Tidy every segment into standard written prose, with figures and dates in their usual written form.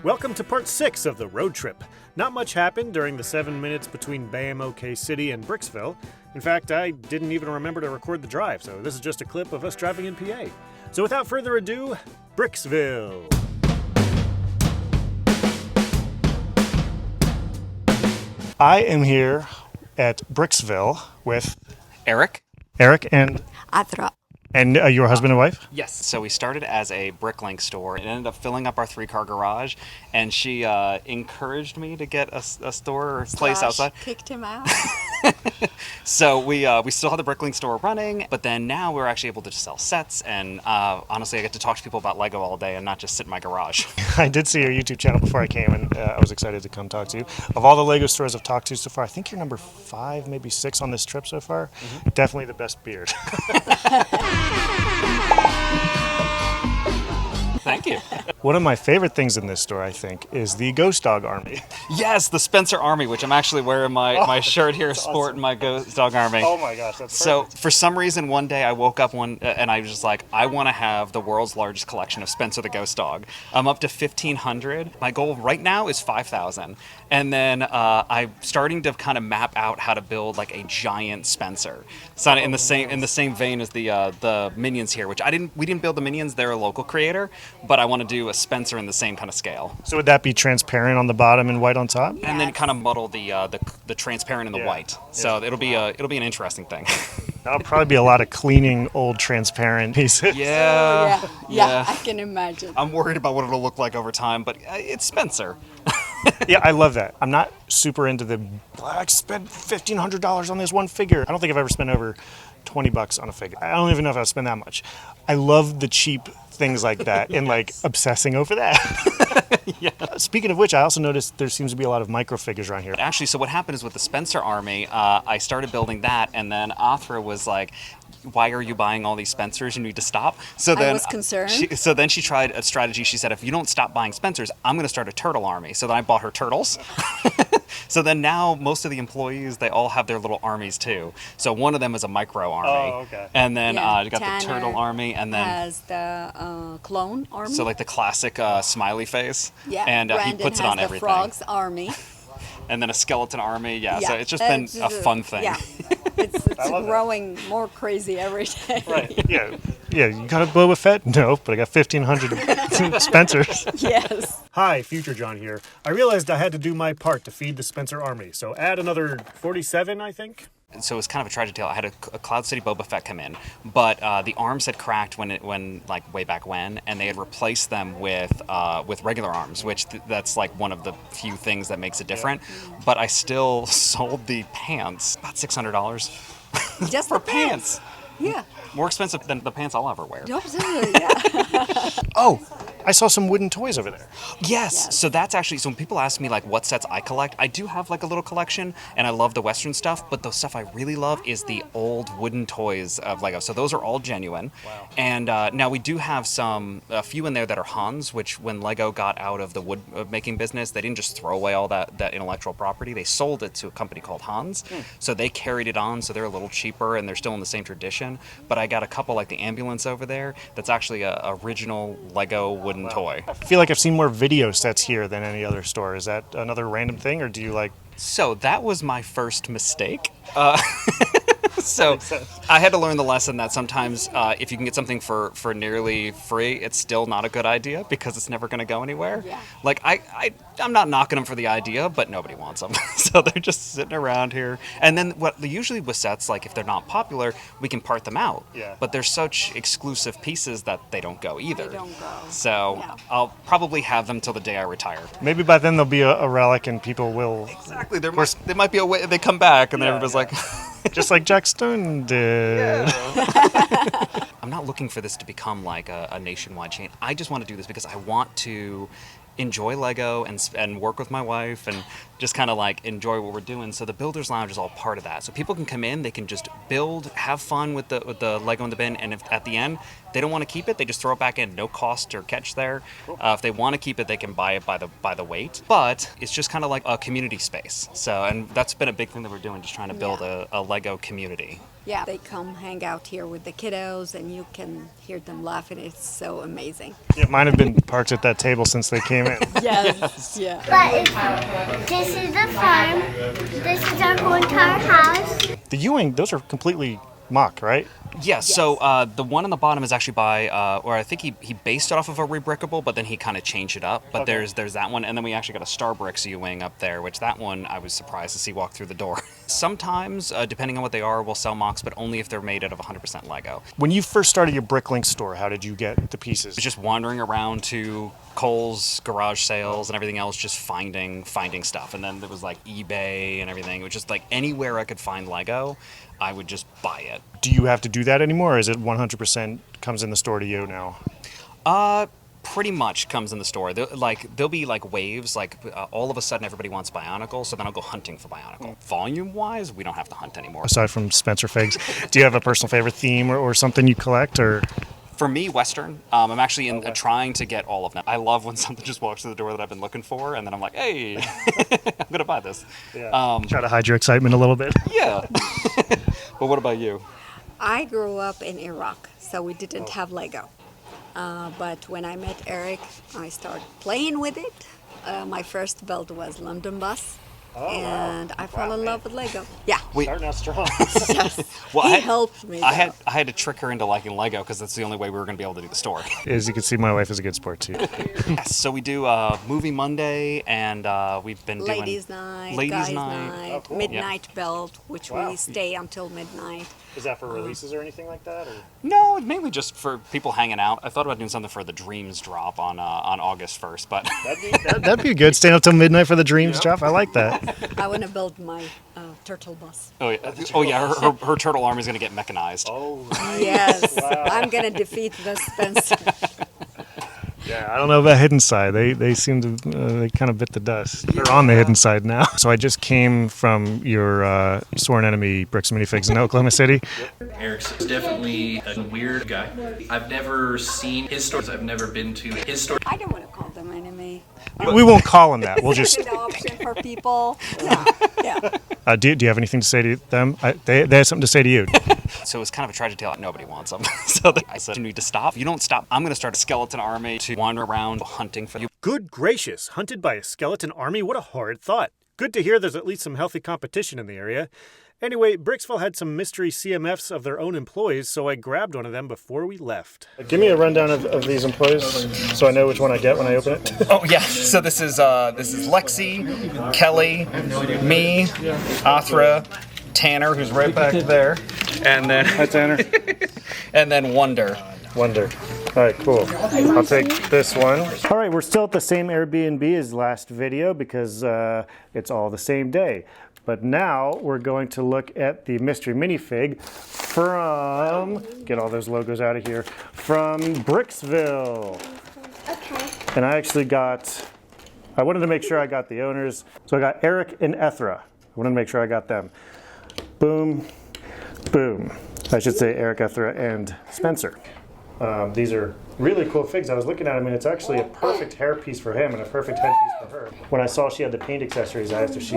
Welcome to part 6 of the road trip. Not much happened during the 7 minutes between BAM-OK City and Bricksville. In fact, I didn't even remember to record the drive, so this is just a clip of us driving in PA. So without further ado, Bricksville. I am here at Bricksville with Eric and Atra. Your husband and wife? Yes. So we started as a bricklink store. It ended up filling up our 3-car garage, and she encouraged me to get a store or place outside. Kicked him out. So we still have the bricklink store running, but then now we're actually able to sell sets, and honestly, I get to talk to people about Lego all day and not just sit in my garage. I did see your YouTube channel before I came, and I was excited to come talk to you. Of all the Lego stores I've talked to so far, I think you're number 5, maybe 6 on this trip so far. Mm-hmm. Definitely the best beard. Thank you. One of my favorite things in this store, I think, is the Ghost Dog Army. Yes, the Spencer Army, which I'm actually wearing my shirt here, sporting awesome. My Ghost Dog Army. Oh my gosh, that's So perfect. for some reason, one day I woke up and I was just like, I want to have the world's largest collection of Spencer the Ghost Dog. I'm up to 1,500. My goal right now is 5,000. And then I'm starting to kind of map out how to build like a giant Spencer. So in the same vein as the Minions here, which we didn't build the Minions. They're a local creator, but I want to do a Spencer in the same kind of scale. So would that be transparent on the bottom and white on top? And then kind of muddle the transparent and the white. So it'll be an interesting thing. That'll probably be a lot of cleaning old transparent pieces. Yeah, I can imagine. I'm worried about what it'll look like over time, but it's Spencer. Yeah, I love that. I'm not super into I spent $1,500 on this one figure. I don't think I've ever spent over $20 on a figure. I don't even know if I've spent that much. I love the cheap things like that and like obsessing over that. Yeah. Speaking of which, I also noticed there seems to be a lot of micro figures around here. Actually, so what happened is with the Spencer Army, I started building that, and then Athra was like, why are you buying all these Spencers? You need to stop. So then I was concerned. She tried a strategy. She said, if you don't stop buying Spencers, I'm going to start a turtle army. So then I bought her turtles. So then now most of the employees, they all have their little armies too. So one of them is a micro army. Oh, okay. And then you got Tanner the turtle army, and then has the clone army. so like the classic smiley face. Yeah, And he Brandon puts it has on the everything. Frogs army. And then a skeleton army. Yeah. So Yeah. it's just been a fun thing. Yeah, it's love that. growing more crazy every day. Right. Yeah. Yeah. You got a Boba Fett? No, but I got 1,500 Spencers. Yes. Hi, Future John here. I realized I had to do my part to feed the Spencer Army, so add another 47, I think. So it was kind of a tragic tale. I had a Cloud City Boba Fett come in, but the arms had cracked when like way back when, and they had replaced them with regular arms, which that's like one of the few things that makes it different. But I still sold the pants about $600 Just for the pants. Yeah. More expensive than the pants I'll ever wear. Absolutely. Yeah. Oh, I saw some wooden toys over there. Yes. So that's actually, so when people ask me like what sets I collect, I do have like a little collection, and I love the Western stuff, but the stuff I really love is the old wooden toys of Lego. So those are all genuine. Wow. And now we do have a few in there that are Hans, which when Lego got out of the wood making business, they didn't just throw away all that intellectual property. They sold it to a company called Hans. So they carried it on, so they're a little cheaper, and they're still in the same tradition. But I got a couple like the ambulance over there that's actually a original Lego wooden toy. I feel like I've seen more video sets here than any other store. Is that another random thing, or do you like... So that was my first mistake. So I had to learn the lesson that sometimes if you can get something for nearly free, it's still not a good idea because it's never going to go anywhere. Yeah. Like I'm not knocking them for the idea, but nobody wants them. So they're just sitting around here. And then usually with sets, like if they're not popular, we can part them out. Yeah. But they're such exclusive pieces that they don't go either. They don't go. So Yeah. I'll probably have them till the day I retire. Maybe by then there'll be a relic and people will... Exactly. There might be a way they come back and then Yeah, everybody's yeah. like... Just like Jack Stone did. I'm not looking for this to become like a nationwide chain. I just want to do this because I want to enjoy Lego and work with my wife and just kind of like enjoy what we're doing. So the Builder's Lounge is all part of that. So people can come in, they can just build, have fun with the Lego in the bin, and if at the end they don't want to keep it, they just throw it back in, no cost or catch there. If they want to keep it, they can buy it by the weight. But it's just kind of like a community space. So, and that's been a big thing that we're doing, just trying to build a Lego community. Yeah, they come hang out here with the kiddos, and you can hear them laughing. It's so amazing. Yeah, mine have been parked at that table since they came in. Yes. Yeah. But this is the farm. This is our whole entire house. The Ewing, those are completely mock, right? Yeah, so the one on the bottom is actually by, or I think he based it off of a rebrickable, but then he kind of changed it up. But Okay. there's that one, and then we actually got a Star Bricks Ewing up there, which that one I was surprised to see walk through the door. Sometimes, depending on what they are, we'll sell mocks, but only if they're made out of 100% Lego. When you first started your Bricklink store, how did you get the pieces? Just wandering around to Kohl's garage sales and everything else, just finding stuff. And then there was like eBay and everything. It was just like anywhere I could find Lego, I would just buy it. Do you have to do that anymore, or is it 100% comes in the store to you now? Pretty much comes in the store. There'll be like waves, like all of a sudden everybody wants Bionicle, so then I'll go hunting for Bionicle. Volume-wise, we don't have to hunt anymore. Aside from Spencer Figs, do you have a personal favorite theme or something you collect, or? For me, Western. I'm actually trying to get all of them. I love when something just walks through the door that I've been looking for, and then I'm like, hey, I'm gonna buy this. Try to hide your excitement a little bit. Yeah. But what about you? I grew up in Iraq, so we didn't have Lego. But when I met Eric, I started playing with it. My first build was London Bus, and I fell in love with Lego. Yeah, Starting out strong. yes. Well, He helped me. I though. had to trick her into liking Lego because that's the only way we were going to be able to do the story. As you can see, my wife is a good sport too. Yes, so we do Movie Monday, and we've been doing Ladies' night, Ladies' guys' night. night, cool. midnight build, which Wow. we stay until midnight. Is that for releases or anything like that? Or? No, mainly just for people hanging out. I thought about doing something for the Dreams drop on August 1st, but That'd be good. Staying up till midnight for the Dreams drop. I like that. I want to build my turtle bus. her turtle army is going to get mechanized. Oh, Yes, I'm gonna defeat the Spencer. yeah. I don't know about Hidden Side. They seem to they kind of bit the dust. They're on the Hidden Side now. So I just came from your sworn enemy Bricks minifigs in Oklahoma City. Eric's definitely a weird guy. I've never seen his stores. I've never been to his store. I don't want to call them enemy. We won't call them that. We'll just. An option for people. Yeah, yeah. Do you have anything to say to them? They have something to say to you. So it's kind of a tragic tale. Nobody wants them. So I said, you need to stop. If you don't stop, I'm going to start a skeleton army to wander around hunting for you. Good gracious, hunted by a skeleton army? What a horrid thought. Good to hear there's at least some healthy competition in the area. Anyway, Bricksville had some mystery CMFs of their own employees, so I grabbed one of them before we left. Give me a rundown of these employees so I know which one I get when I open it. Oh yeah. So this is Lexi, Kelly, me, Athra, Tanner, who's right back there, and then Hi, Tanner. and then Wonder. Wonder. All right, cool. I'll take this one. All right, we're still at the same Airbnb as last video because it's all the same day. But now we're going to look at the mystery minifig from, get all those logos out of here, from Bricksville. Okay. And I actually I wanted to make sure I got the owners. So I got Eric and Ethra. I wanted to make sure I got them. Boom, boom. I should say Eric, Ethra, and Spencer. These are really cool figs. I was looking at them, and it's actually a perfect hairpiece for him and a perfect headpiece for her. When I saw she had the paint accessories, I asked if she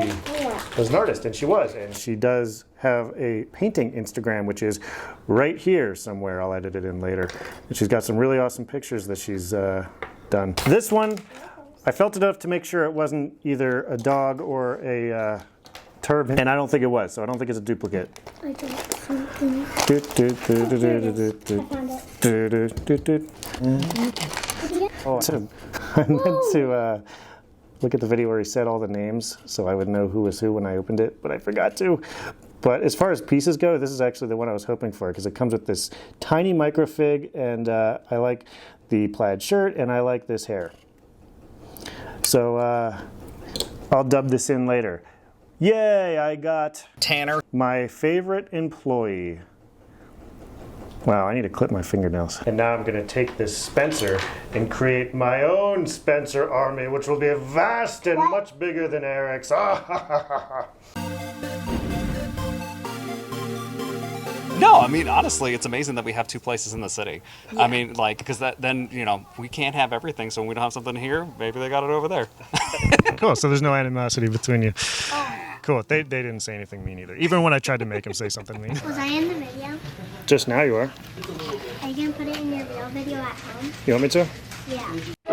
was an artist, and she was. And she does have a painting Instagram, which is right here somewhere. I'll edit it in later. And she's got some really awesome pictures that she's done. This one, I felt enough to make sure it wasn't either a dog or a turban, and I don't think it was, so I don't think it's a duplicate. I got something. Oh, I meant to look at the video where he said all the names so I would know who was who when I opened it, but I forgot to. But as far as pieces go, this is actually the one I was hoping for because it comes with this tiny microfig, and I like the plaid shirt, and I like this hair. So I'll dub this in later. Yay, I got Tanner. my favorite employee. Wow, I need to clip my fingernails. And now I'm going to take this Spencer and create my own Spencer army, which will be vast and much bigger than Eric's. No, I mean honestly, it's amazing that we have two places in the city. Yeah. I mean, like, because then we can't have everything. So when we don't have something here, maybe they got it over there. Cool. So there's no animosity between you. Cool. They didn't say anything mean either. Even when I tried to make them say something mean. Was I in the video? Just now you are. Are you gonna put it in your real video at home? You want me to? Yeah.